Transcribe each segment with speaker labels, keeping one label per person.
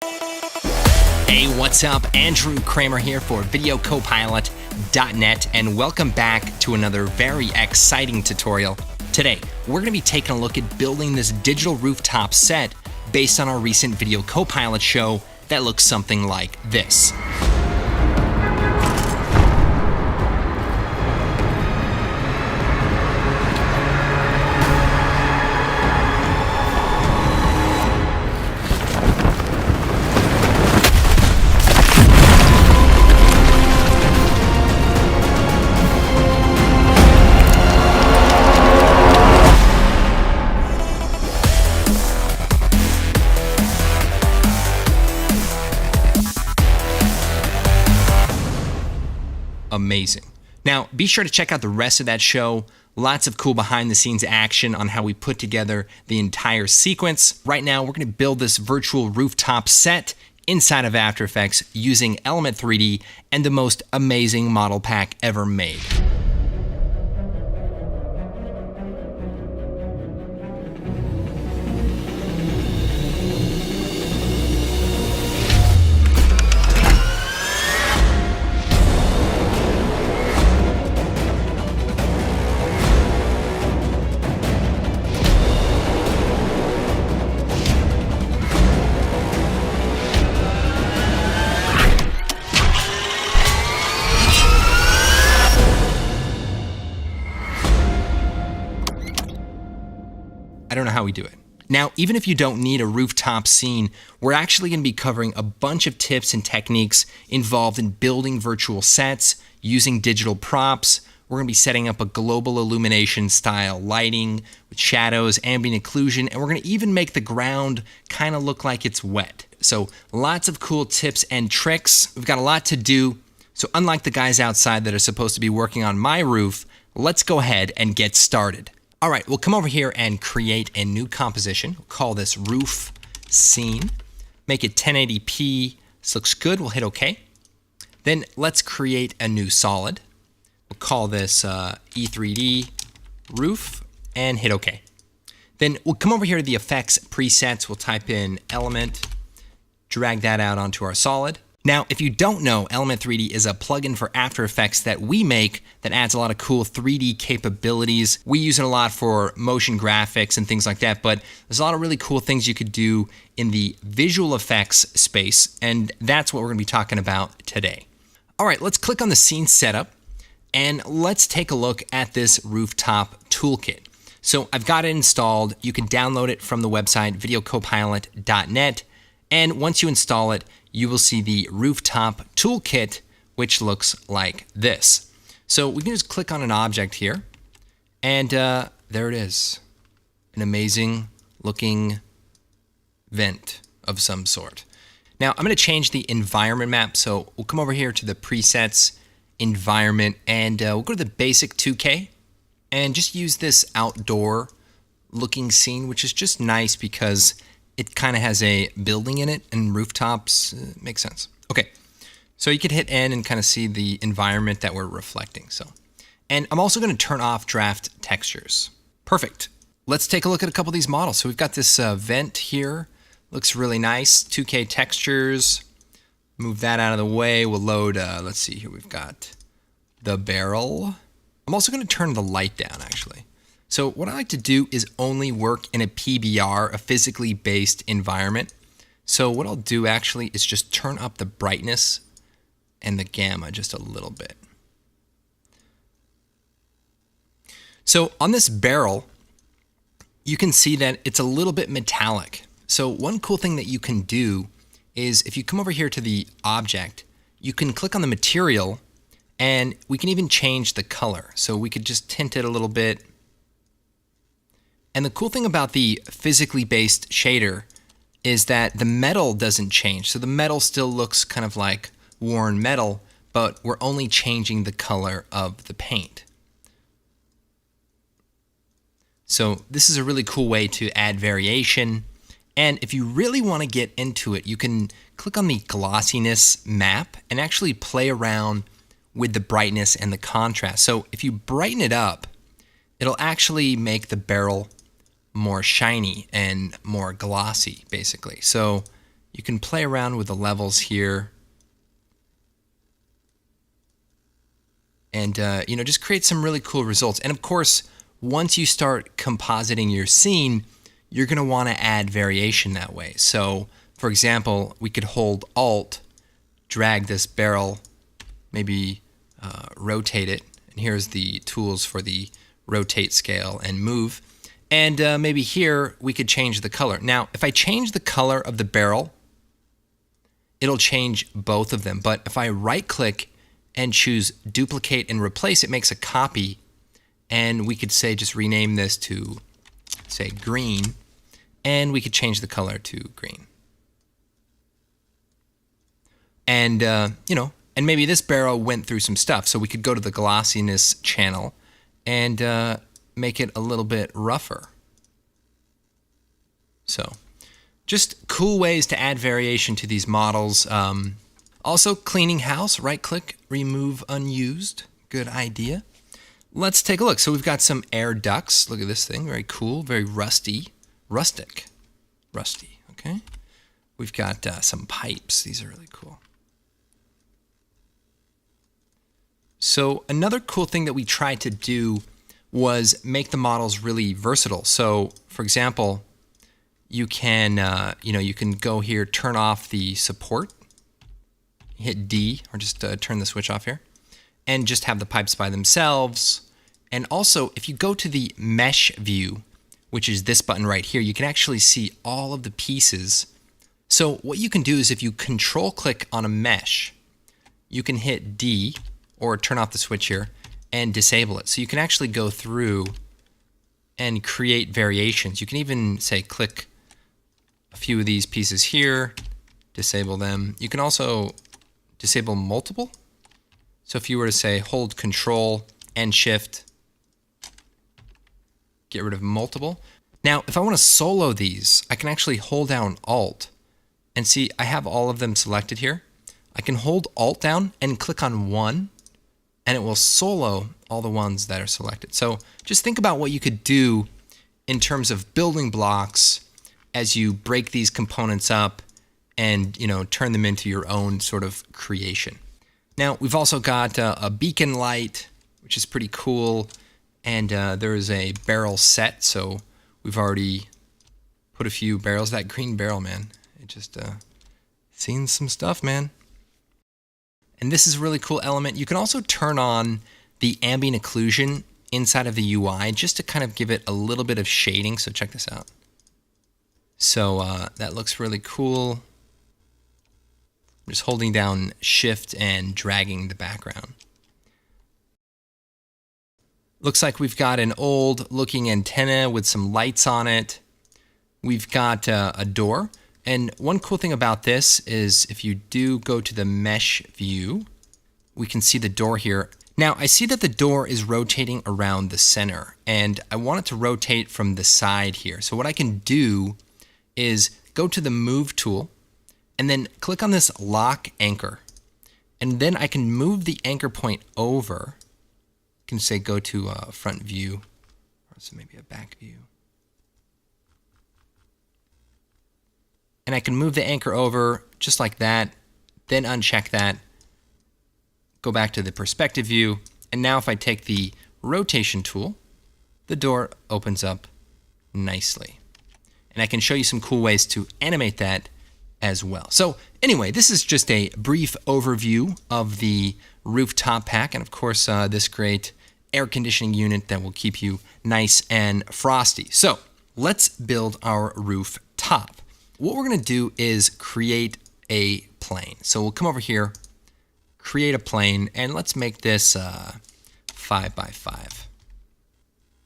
Speaker 1: Hey, what's up? Andrew Kramer here for videocopilot.net, and welcome back to another very exciting tutorial. Today, we're going to be taking a look at building this digital rooftop set based on our recent Video Copilot show that looks something like this. Amazing. Now, be sure to check out the rest of that show. Lots of cool behind the scenes action on how we put together the entire sequence. Right now, we're going to build this virtual rooftop set inside of After Effects using Element 3D and the most amazing model pack ever made. I don't know how we do it. Now, even if you don't need a rooftop scene, we're actually going to be covering a bunch of tips and techniques involved in building virtual sets, using digital props. We're going to be setting up a global illumination style lighting with shadows, ambient occlusion, and we're going to even make the ground kind of look like it's wet. So lots of cool tips and tricks. We've got a lot to do. So unlike the guys outside that are supposed to be working on my roof, let's go ahead and get started. All right, we'll come over here and create a new composition. We'll call this roof scene. Make it 1080p. This looks good. We'll hit OK. Then let's create a new solid. We'll call this E3D roof and hit OK. Then we'll come over here to the effects presets. We'll type in element, drag that out onto our solid. Now, if you don't know, Element 3D is a plugin for After Effects that we make that adds a lot of cool 3D capabilities. We use it a lot for motion graphics and things like that, but there's a lot of really cool things you could do in the visual effects space, and that's what we're going to be talking about today. All right, let's click on the scene setup, and let's take a look at this rooftop toolkit. So I've got it installed. You can download it from the website videocopilot.net, and once you install it, you will see the rooftop toolkit, which looks like this. So we can just click on an object here, and there it is. An amazing looking vent of some sort. Now I'm going to change the environment map. So we'll come over here to the presets, environment, and we'll go to the basic 2K and just use this outdoor looking scene, which is just nice because it kind of has a building in it, and rooftops make sense. Okay, so you could hit N and kind of see the environment that we're reflecting. And I'm also going to turn off draft textures. Perfect. Let's take a look at a couple of these models. So we've got this vent here. Looks really nice. 2K textures. Move that out of the way. We'll load, let's see here. We've got the barrel. I'm also going to turn the light down, actually. So what I like to do is only work in a PBR, a physically based environment. So what I'll do actually is just turn up the brightness and the gamma just a little bit. So on this barrel, you can see that it's a little bit metallic. So one cool thing that you can do is if you come over here to the object, you can click on the material and we can even change the color. So we could just tint it a little bit. And the cool thing about the physically based shader is that the metal doesn't change. So the metal still looks kind of like worn metal, but we're only changing the color of the paint. So this is a really cool way to add variation. And if you really want to get into it, you can click on the glossiness map and actually play around with the brightness and the contrast. So if you brighten it up, it'll actually make the barrel more shiny and more glossy, basically. So You can play around with the levels here. And, just create some really cool results. And of course, once you start compositing your scene, you're going to want to add variation that way. So, for example, we could hold Alt, drag this barrel, maybe rotate it. And here's the tools for the rotate, scale, and move. And maybe here we could change the color. Now, if I change the color of the barrel, it'll change both of them. But if I right-click and choose duplicate and replace, it makes a copy. And we could say just rename this to, say, green. And we could change the color to green. And, and maybe this barrel went through some stuff. So we could go to the glossiness channel and make it a little bit rougher. So just cool ways to add variation to these models. Also, cleaning house, right-click, remove unused. Good idea. Let's take a look. So we've got some air ducts. Look at this thing, very cool, very rustic, okay? We've got some pipes. These are really cool. So another cool thing that we tried to do was make the models really versatile. So, for example, you can, you can go here, turn off the support, hit D, or just turn the switch off here, and just have the pipes by themselves. And also, if you go to the mesh view, which is this button right here, you can actually see all of the pieces. So what you can do is if you control click on a mesh, you can hit D or turn off the switch here and disable it. So you can actually go through and create variations. You can even say click a few of these pieces here, disable them. You can also disable multiple. So if you were to say hold Control and Shift, get rid of multiple. Now, if I want to solo these, I can actually hold down Alt and see I have all of them selected here. I can hold Alt down and click on one, and it will solo all the ones that are selected. So just think about what you could do in terms of building blocks as you break these components up and turn them into your own sort of creation. Now we've also got a beacon light, which is pretty cool, and there is a barrel set. So we've already put a few barrels. That green barrel, man, it just seen some stuff, man. And this is a really cool element. You can also turn on the ambient occlusion inside of the UI just to kind of give it a little bit of shading. So check this out. So that looks really cool. I'm just holding down Shift and dragging the background. Looks like we've got an old looking antenna with some lights on it. We've got a door. And one cool thing about this is if you do go to the mesh view, we can see the door here. Now I see that the door is rotating around the center, and I want it to rotate from the side here. So what I can do is go to the move tool and then click on this lock anchor. And then I can move the anchor point over. I can say go to a front view, or so maybe a back view. And I can move the anchor over just like that, then uncheck that, go back to the perspective view, and now if I take the rotation tool, the door opens up nicely. And I can show you some cool ways to animate that as well. So anyway, this is just a brief overview of the rooftop pack, and of course this great air conditioning unit that will keep you nice and frosty. So let's build our rooftop. What we're going to do is create a plane. So we'll come over here, create a plane, and let's make this 5 by 5.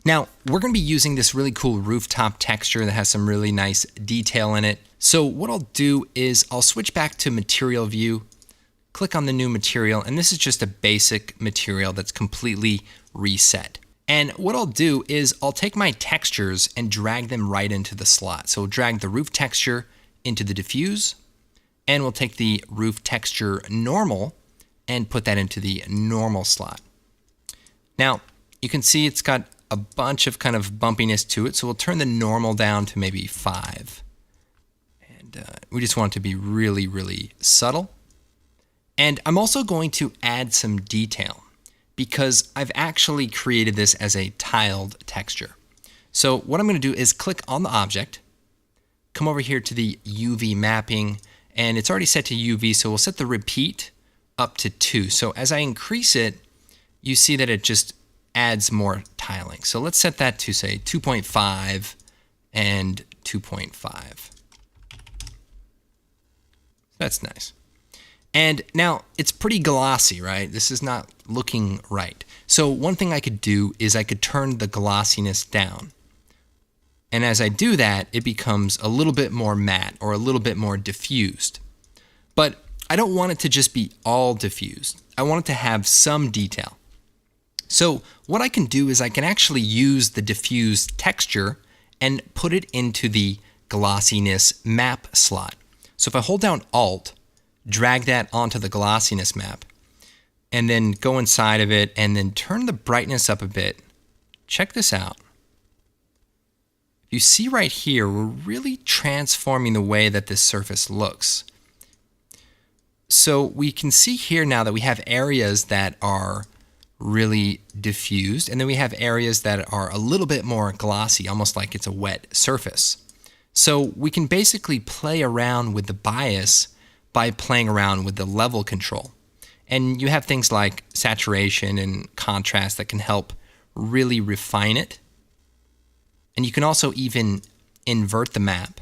Speaker 1: Now, we're going to be using this really cool rooftop texture that has some really nice detail in it. So what I'll do is I'll switch back to material view, click on the new material, and this is just a basic material that's completely reset. And what I'll do is I'll take my textures and drag them right into the slot. So we'll drag the roof texture into the diffuse, and we'll take the roof texture normal and put that into the normal slot. Now, you can see it's got a bunch of kind of bumpiness to it, so we'll turn the normal down to maybe 5. And And we just want it to be really, really subtle. And I'm also going to add some detail because I've actually created this as a tiled texture. So what I'm going to do is click on the object, come over here to the UV mapping, and it's already set to UV, so we'll set the repeat up to 2. So as I increase it, you see that it just adds more tiling. So let's set that to, say, 2.5 and 2.5. That's nice. And now it's pretty glossy, right? This is not looking right. So one thing I could do is I could turn the glossiness down. And as I do that, it becomes a little bit more matte or a little bit more diffused. But I don't want it to just be all diffused. I want it to have some detail. So what I can do is I can actually use the diffused texture and put it into the glossiness map slot. So if I hold down Alt, drag that onto the glossiness map, and then go inside of it and then turn the brightness up a bit, check this out. You see right here, we're really transforming the way that this surface looks. So we can see here now that we have areas that are really diffused, and then we have areas that are a little bit more glossy, almost like it's a wet surface. So we can basically play around with the bias by playing around with the level control. And you have things like saturation and contrast that can help really refine it. And you can also even invert the map,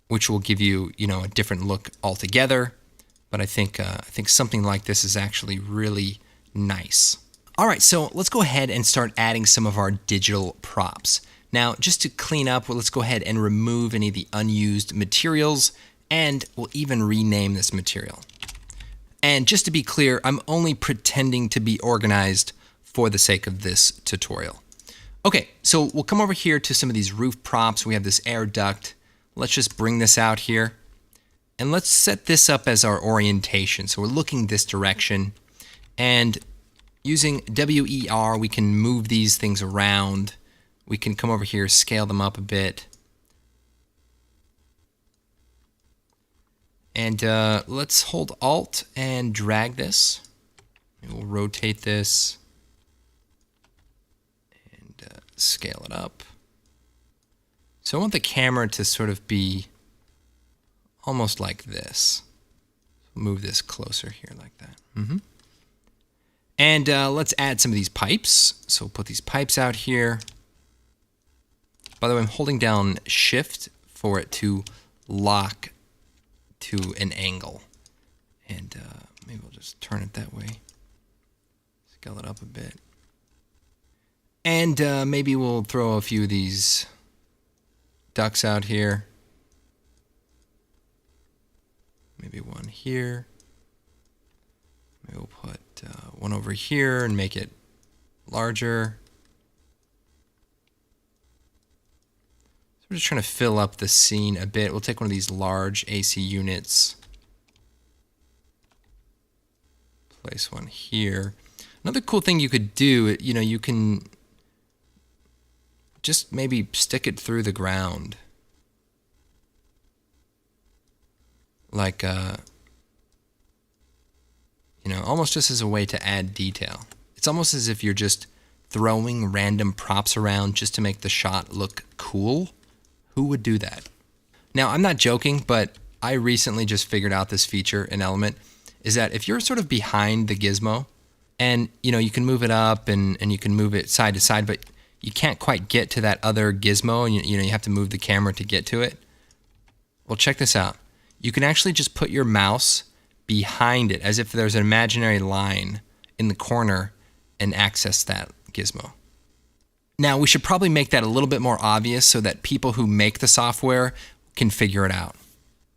Speaker 1: which will give you, a different look altogether. But I think something like this is actually really nice. All right, so let's go ahead and start adding some of our digital props. Now, just to clean up, let's go ahead and remove any of the unused materials, and we'll even rename this material. And just to be clear, I'm only pretending to be organized for the sake of this tutorial. Okay, so we'll come over here to some of these roof props. We have this air duct. Let's just bring this out here. And let's set this up as our orientation. So we're looking this direction. And using WER, we can move these things around. We can come over here, scale them up a bit. And let's hold Alt and drag this. We'll rotate this and scale it up. So I want the camera to sort of be almost like this. Move this closer here like that. And let's add some of these pipes. So we'll put these pipes out here. By the way, I'm holding down Shift for it to lock to an angle. And maybe we'll just turn it that way. Scale it up a bit. And maybe we'll throw a few of these ducts out here. Maybe one here. Maybe we'll put one over here and make it larger. So we're just trying to fill up the scene a bit. We'll take one of these large AC units. Place one here. Another cool thing you could do, you can just maybe stick it through the ground. Like, almost just as a way to add detail. It's almost as if you're just throwing random props around just to make the shot look cool. Who would do that? Now, I'm not joking, but I recently just figured out this feature in Element, is that if you're sort of behind the gizmo, and you can move it up and you can move it side to side, but you can't quite get to that other gizmo, and you have to move the camera to get to it. Well, check this out. You can actually just put your mouse behind it as if there's an imaginary line in the corner and access that gizmo. Now, we should probably make that a little bit more obvious so that people who make the software can figure it out.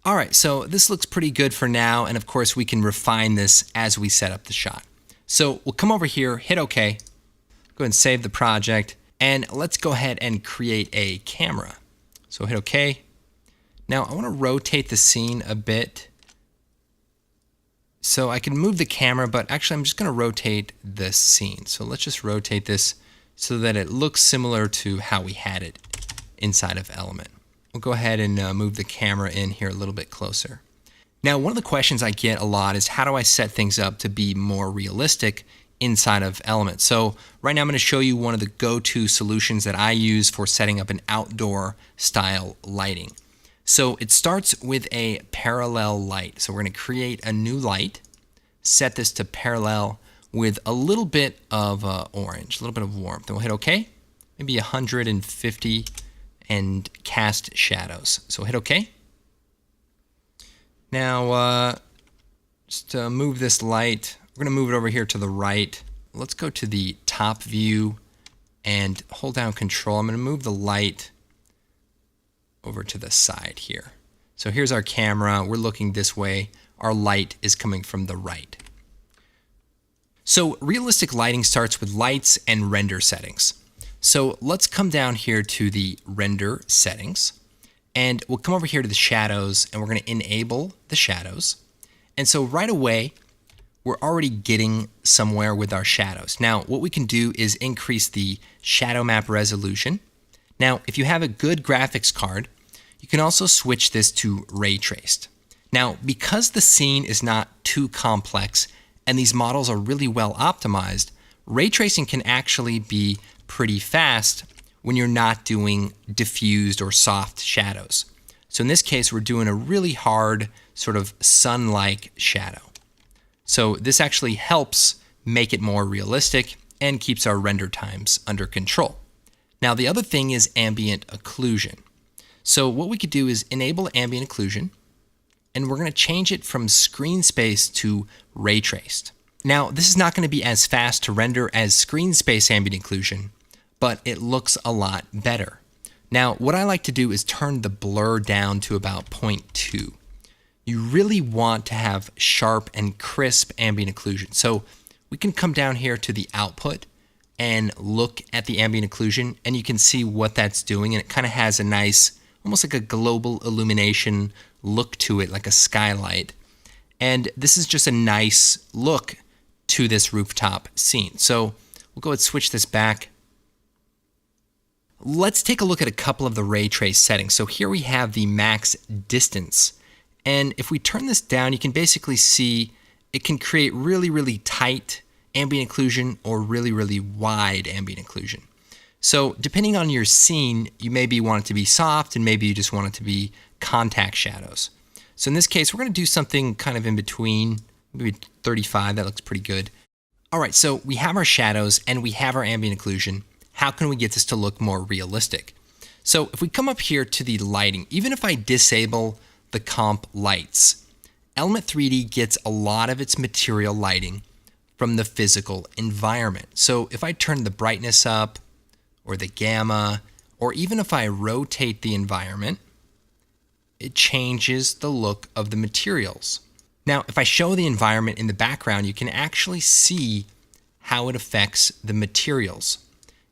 Speaker 1: All right, so this looks pretty good for now, and of course we can refine this as we set up the shot. So we'll come over here, hit OK, go ahead and save the project, and let's go ahead and create a camera. So hit OK. Now I want to rotate the scene a bit. So I can move the camera, but actually I'm just going to rotate the scene. So let's just rotate this so that it looks similar to how we had it inside of Element. we'll go ahead and move the camera in here a little bit closer. Now, one of the questions I get a lot is how do I set things up to be more realistic inside of Element? So right now I'm going to show you one of the go-to solutions that I use for setting up an outdoor style lighting. So it starts with a parallel light. So we're going to create a new light, set this to parallel with a little bit of orange, a little bit of warmth. And we'll hit OK, maybe 150, and cast shadows. So we'll hit OK. Now, just to move this light, we're going to move it over here to the right. Let's go to the top view and hold down Control. I'm going to move the light over to the side here. So here's our camera. We're looking this way. Our light is coming from the right. So realistic lighting starts with lights and render settings. So let's come down here to the render settings, and we'll come over here to the shadows, and we're going to enable the shadows. And so right away, we're already getting somewhere with our shadows. Now, what we can do is increase the shadow map resolution. Now, if you have a good graphics card, you can also switch this to ray traced. Now, because the scene is not too complex and these models are really well optimized, ray tracing can actually be pretty fast when you're not doing diffused or soft shadows. So in this case, we're doing a really hard sort of sun-like shadow. So this actually helps make it more realistic and keeps our render times under control. Now, the other thing is ambient occlusion. So what we could do is enable ambient occlusion, and we're going to change it from screen space to ray traced. Now, this is not going to be as fast to render as screen space ambient occlusion, but it looks a lot better. Now, what I like to do is turn the blur down to about 0.2. You really want to have sharp and crisp ambient occlusion. So we can come down here to the output and look at the ambient occlusion, and you can see what that's doing, and it kind of has a nice, almost like a global illumination look to it, like a skylight. And this is just a nice look to this rooftop scene. So we'll go ahead and switch this back. Let's take a look at a couple of the ray trace settings. So here we have the max distance. And if we turn this down, you can basically see it can create really, really tight ambient occlusion or really, really wide ambient occlusion. So depending on your scene, you maybe want it to be soft and maybe you just want it to be contact shadows. So in this case, we're going to do something kind of in between, maybe 35, that looks pretty good. All right, so we have our shadows and we have our ambient occlusion. How can we get this to look more realistic? So if we come up here to the lighting, even if I disable the comp lights, Element 3D gets a lot of its material lighting from the physical environment. So if I turn the brightness up or the gamma, or even if I rotate the environment, it changes the look of the materials. Now, if I show the environment in the background, you can actually see how it affects the materials.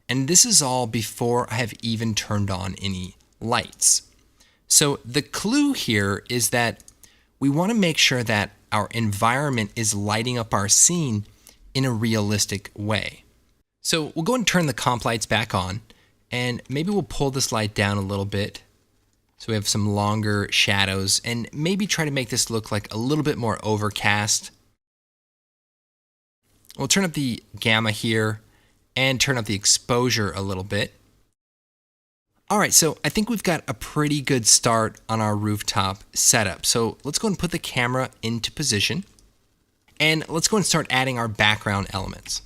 Speaker 1: And this is all before I have even turned on any lights. So the clue here is that we want to make sure that our environment is lighting up our scene in a realistic way. So we'll go and turn the comp lights back on, and maybe we'll pull this light down a little bit so we have some longer shadows, and maybe try to make this look like a little bit more overcast. We'll turn up the gamma here and turn up the exposure a little bit. All right, so I think we've got a pretty good start on our rooftop setup. So let's go and put the camera into position, and let's go and start adding our background elements.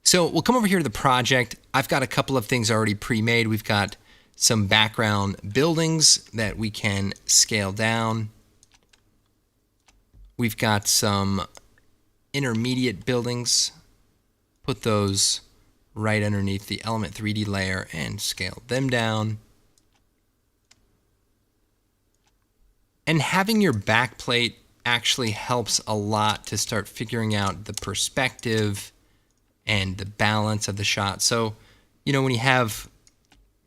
Speaker 1: So we'll come over here to the project. I've got a couple of things already pre-made. We've got some background buildings that we can scale down. We've got some intermediate buildings. Put those right underneath the Element 3D layer and scale them down. And having your backplate actually helps a lot to start figuring out the perspective and the balance of the shot. So, you know, when you have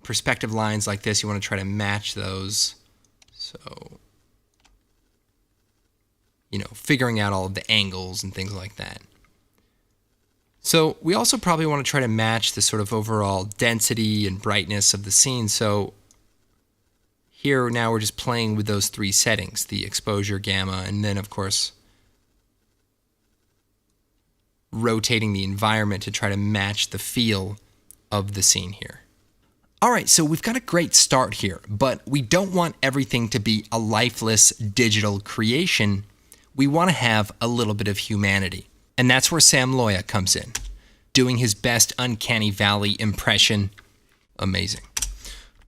Speaker 1: perspective lines like this, you want to try to match those. So, you know, figuring out all of the angles and things like that. So we also probably want to try to match the sort of overall density and brightness of the scene. So Here now we're just playing with those three settings, the exposure, gamma, and then of course rotating the environment to try to match the feel of the scene here. All right, so we've got a great start here, but we don't want everything to be a lifeless digital creation. We want to have a little bit of humanity. And that's where Sam Loya comes in, doing his best Uncanny Valley impression. Amazing.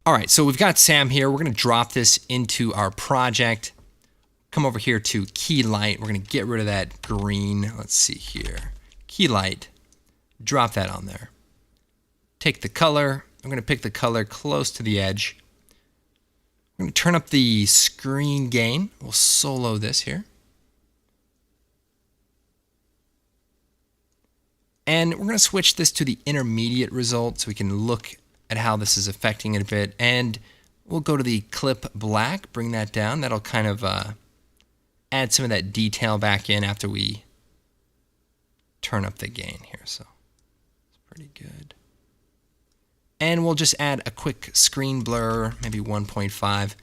Speaker 1: All right, so we've got Sam here. We're going to drop this into our project. Come over here to Key Light. We're going to get rid of that green. Let's see here. Key Light. Drop that on there. Take the color. I'm going to pick the color close to the edge. I'm going to turn up the screen gain. We'll solo this here. And we're going to switch this to the intermediate result so we can look at how this is affecting it a bit. And we'll go to the clip black, bring that down. That'll kind of add some of that detail back in after we turn up the gain here. So it's pretty good. And we'll just add a quick screen blur, maybe 1.5.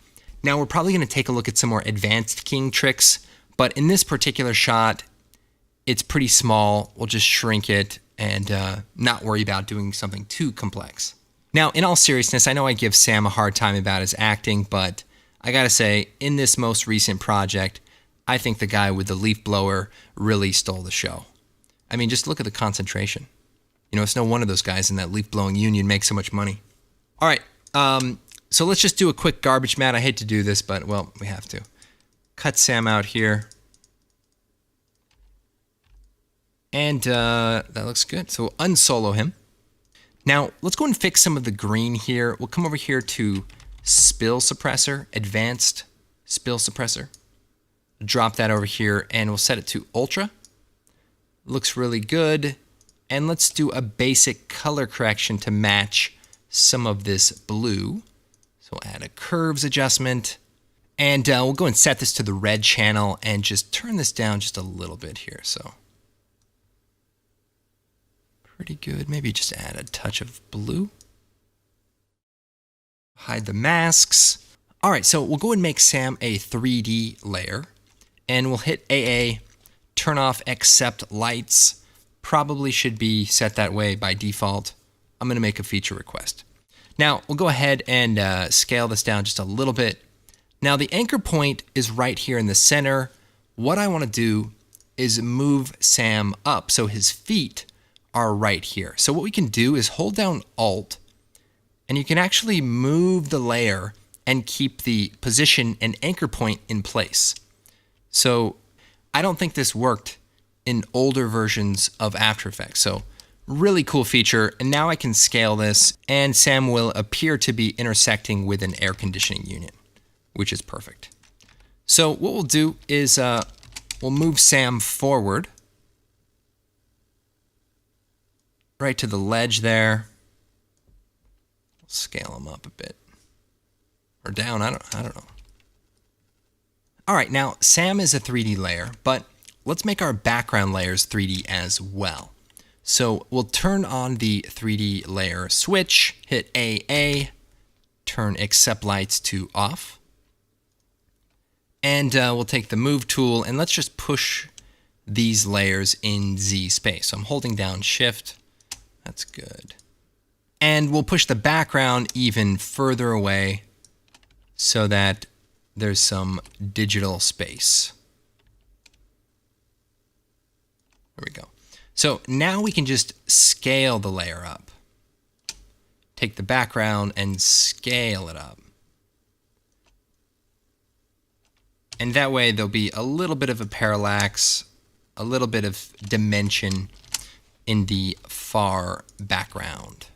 Speaker 1: Now we're probably going to take a look at some more advanced keying tricks, but in this particular shot, it's pretty small. We'll just shrink it and not worry about doing something too complex. Now, in all seriousness, I know I give Sam a hard time about his acting, but I gotta say, in this most recent project, I think the guy with the leaf blower really stole the show. I mean, just look at the concentration. You know, it's no wonder those guys in that leaf blowing union make so much money. All right, so let's just do a quick garbage mat. I hate to do this, but, well, we have to. Cut Sam out here. And that looks good. So we'll unsolo him. Now, let's go and fix some of the green here. We'll come over here to Spill Suppressor, Advanced Spill Suppressor. Drop that over here, and we'll set it to Ultra. Looks really good. And let's do a basic color correction to match some of this blue. So we'll add a curves adjustment. And we'll go and set this to the red channel and just turn this down just a little bit here. So pretty good. Maybe just add a touch of blue. Hide the masks. All right, so we'll go and make Sam a 3D layer. And we'll hit AA, turn off Accept Lights. Probably should be set that way by default. I'm going to make a feature request. Now, we'll go ahead and scale this down just a little bit. Now, the anchor point is right here in the center. What I want to do is move Sam up so his feet are right here. So what we can do is hold down Alt, and you can actually move the layer and keep the position and anchor point in place. So I don't think this worked in older versions of After Effects. So really cool feature. And now I can scale this, and Sam will appear to be intersecting with an air conditioning unit, which is perfect. So what we'll do is we'll move Sam forward right to the ledge there. Scale him up a bit. Or down, I don't know. All right, now Sam is a 3D layer, but let's make our background layers 3D as well. So we'll turn on the 3D layer switch, hit AA, turn Accept Lights to off. And we'll take the Move tool, and let's just push these layers in Z space. So I'm holding down Shift. That's good. And we'll push the background even further away so that there's some digital space. There we go. So now we can just scale the layer up. Take the background and scale it up. And that way there'll be a little bit of a parallax, a little bit of dimension in the far background.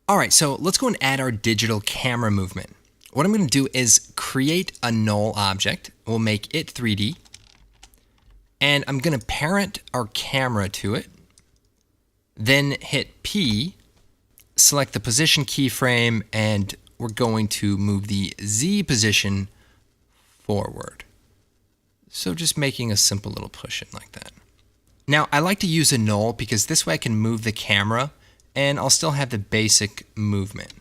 Speaker 1: All right, so let's go and add our digital camera movement. What I'm going to do is create a null object. We'll make it 3D. And I'm going to parent our camera to it. Then hit P, select the position keyframe, and we're going to move the Z position forward. So just making a simple little push in like that. Now, I like to use a null because this way I can move the camera and I'll still have the basic movement.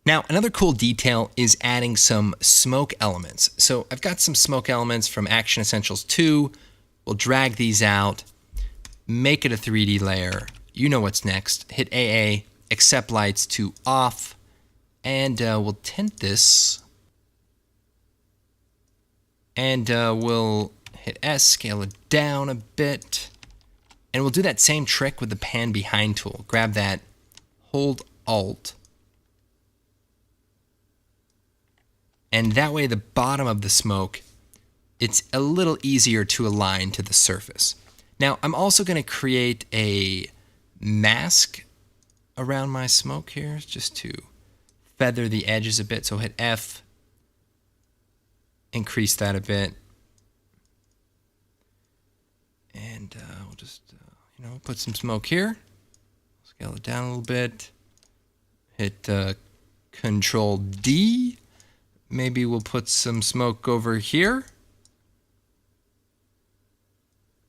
Speaker 1: Now, another cool detail is adding some smoke elements. So I've got some smoke elements from Action Essentials 2. We'll drag these out, make it a 3D layer. You know what's next. Hit AA, accept lights to off, and we'll tint this. And we'll hit S, scale it down a bit. And we'll do that same trick with the pan behind tool. Grab that, hold Alt. And that way the bottom of the smoke, it's a little easier to align to the surface. Now, I'm also going to create a mask around my smoke here just to feather the edges a bit. So hit F, increase that a bit. And we'll just, put some smoke here. Scale it down a little bit. Hit Control D. Maybe we'll put some smoke over here.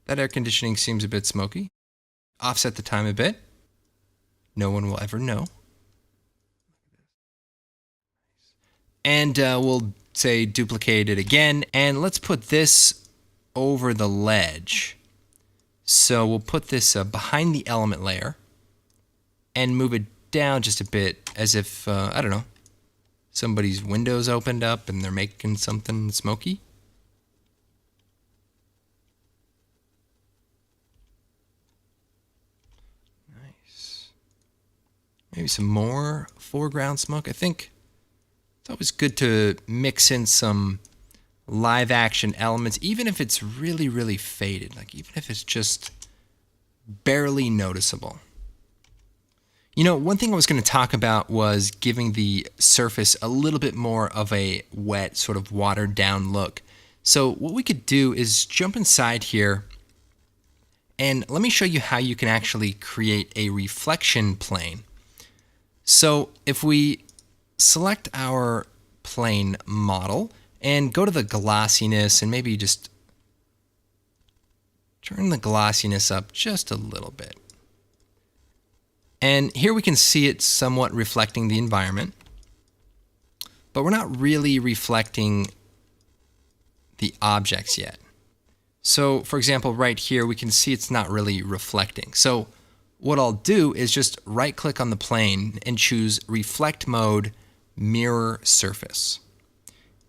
Speaker 1: That air conditioning seems a bit smoky. Offset the time a bit. No one will ever know. And we'll say duplicate it again. And let's put this over the ledge. So we'll put this behind the element layer and move it down just a bit as if, I don't know, somebody's windows opened up and they're making something smoky. Nice. Maybe some more foreground smoke. I think it's always good to mix in some live action elements, even if it's really, really faded. Like even if it's just barely noticeable. One thing I was going to talk about was giving the surface a little bit more of a wet, sort of watered down look. So what we could do is jump inside here and let me show you how you can actually create a reflection plane. So if we select our plane model and go to the glossiness and maybe just turn the glossiness up just a little bit. And here we can see it somewhat reflecting the environment, but we're not really reflecting the objects yet. So for example, right here, we can see it's not really reflecting. So what I'll do is just right click on the plane and choose Reflect Mode, Mirror Surface.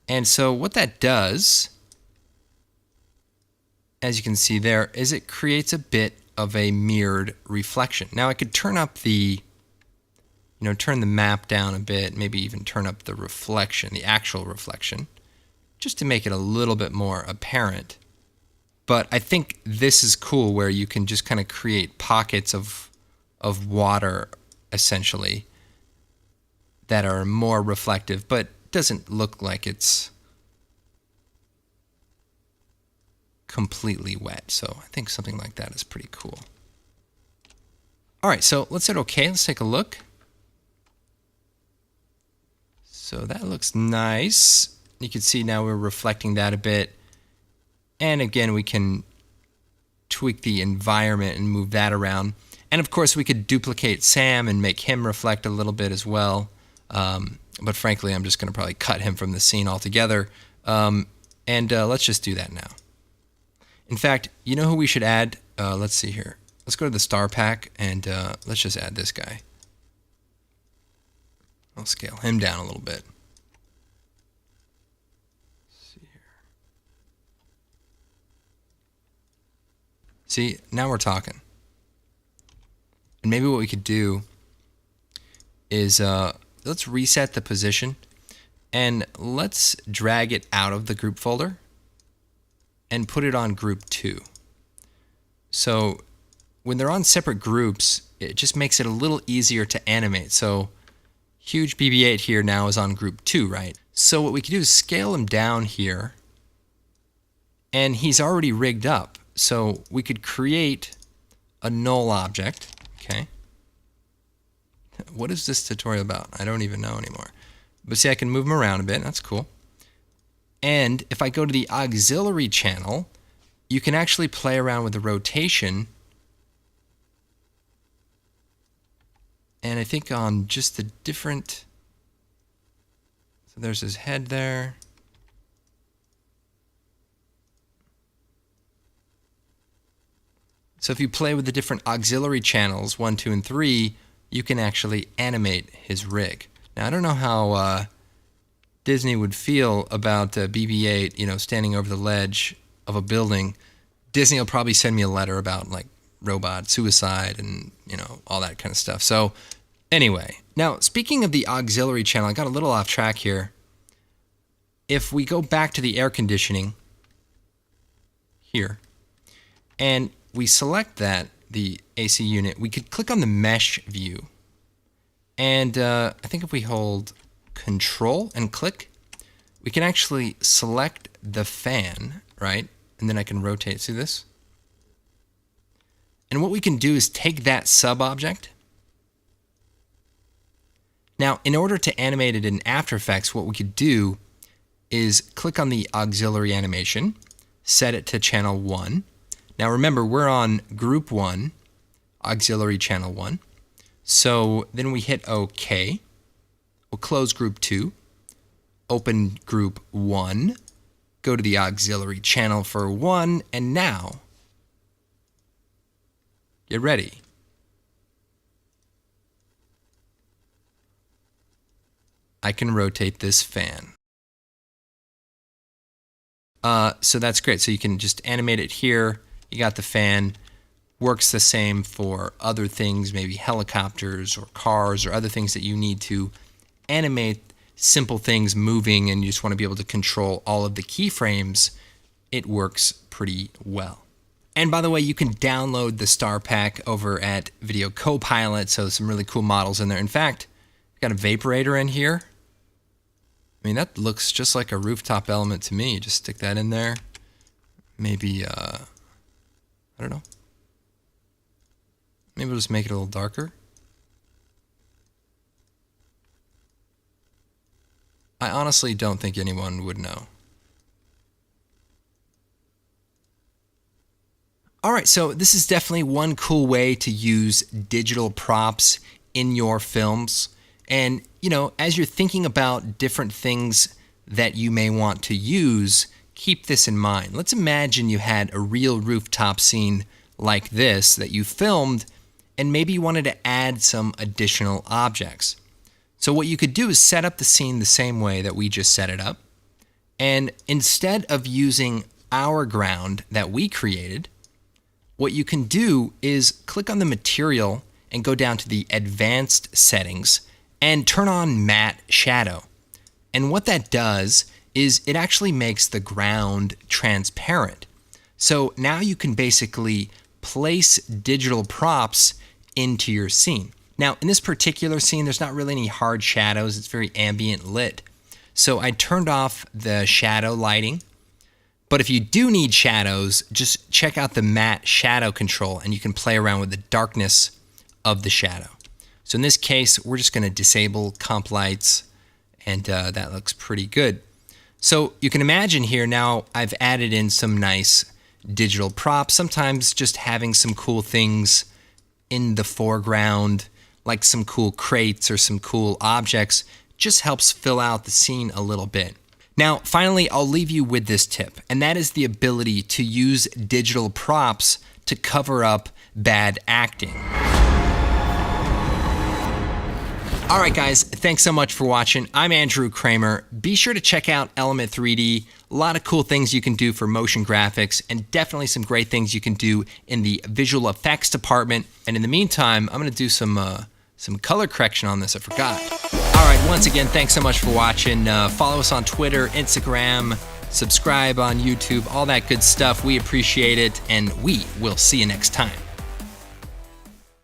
Speaker 1: And so what that does, as you can see there, is it creates a bit of a mirrored reflection. Now I could turn up the, turn the map down a bit, maybe even turn up the reflection, the actual reflection, just to make it a little bit more apparent. But I think this is cool where you can just kind of create pockets of water, essentially, that are more reflective, but doesn't look like it's completely wet. So I think something like that is pretty cool. All right, so let's hit OK. Let's take a look. So that looks nice. You can see now we're reflecting that a bit. And again, we can tweak the environment and move that around. And of course, we could duplicate Sam and make him reflect a little bit as well. But frankly, I'm just going to probably cut him from the scene altogether. Let's just do that now. In fact, you know who we should add? Let's see here. Let's go to the star pack and let's just add this guy. I'll scale him down a little bit. Let's see here. See, now we're talking. And maybe what we could do is let's reset the position and let's drag it out of the group folder and put it on group 2. So when they're on separate groups, it just makes it a little easier to animate. So huge BB-8 here now is on group 2, right? So what we can do is scale him down here, and he's already rigged up. So we could create a null object, okay? What is this tutorial about? I don't even know anymore. But see, I can move him around a bit. That's cool. And if I go to the auxiliary channel, you can actually play around with the rotation. And I think on just the different So there's his head there. So if you play with the different auxiliary channels, 1, 2, and 3, you can actually animate his rig. Now, I don't know how Disney would feel about BB-8, standing over the ledge of a building. Disney will probably send me a letter about like robot suicide and, all that kind of stuff. So anyway, now speaking of the auxiliary channel, I got a little off track here. If we go back to the air conditioning here, and we select the AC unit, we could click on the mesh view. And I think if we hold Control and click, we can actually select the fan, right? And then I can rotate. See this? And what we can do is take that sub-object. Now, in order to animate it in After Effects, what we could do is click on the auxiliary animation, set it to channel 1. Now remember, we're on group 1, auxiliary channel 1. So then we hit OK. We'll close group 2, open group 1, go to the auxiliary channel for 1, and now, get ready. I can rotate this fan. So that's great. So you can just animate it here. You got the fan. Works the same for other things, maybe helicopters or cars or other things that you need to animate simple things moving and you just want to be able to control all of the keyframes. It works pretty well. And by the way, you can download the Star Pack over at Video Copilot, so some really cool models in there. In fact, got a vaporator in here. I mean, that looks just like a rooftop element to me. Just stick that in there. Maybe, I don't know. Maybe we'll just make it a little darker. I honestly don't think anyone would know. All right, so this is definitely one cool way to use digital props in your films. And, as you're thinking about different things that you may want to use, keep this in mind. Let's imagine you had a real rooftop scene like this that you filmed, and maybe you wanted to add some additional objects. So what you could do is set up the scene the same way that we just set it up. And instead of using our ground that we created, what you can do is click on the material and go down to the advanced settings and turn on matte shadow. And what that does is it actually makes the ground transparent. So now you can basically place digital props into your scene. Now, in this particular scene, there's not really any hard shadows. It's very ambient lit. So I turned off the shadow lighting. But if you do need shadows, just check out the matte shadow control and you can play around with the darkness of the shadow. So in this case, we're just going to disable comp lights, and that looks pretty good. So you can imagine here now I've added in some nice digital props. Sometimes just having some cool things in the foreground, like some cool crates or some cool objects, just helps fill out the scene a little bit. Now, finally, I'll leave you with this tip, and that is the ability to use digital props to cover up bad acting. All right, guys, thanks so much for watching. I'm Andrew Kramer. Be sure to check out Element 3D. A lot of cool things you can do for motion graphics, and definitely some great things you can do in the visual effects department. And in the meantime, I'm going to do some color correction on this. I forgot. All right, once again, thanks so much for watching. Follow us on Twitter, Instagram, subscribe on YouTube, all that good stuff. We appreciate it, and we will see you next time.